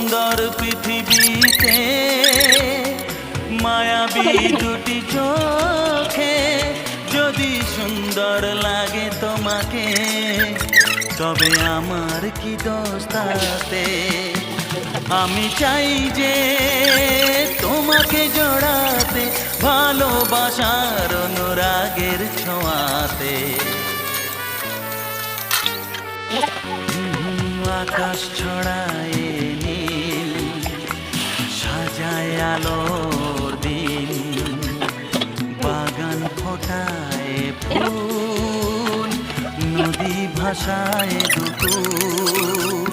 সুন্দর পৃথিবীতে মায়াবী দুটি চোখে যদি সুন্দর লাগে তোমাকে, তবে আমার কি দোষ তাতে? আমি চাই যে তোমাকে জড়াতে, ভালোবাসার অনুরাগের ছোঁয়াতে। আকাশ ছড়ায় নীল, সাজায় আলোর দিন, বাগান ফোটায় ফুল, নদী ভাসায় দুপুর।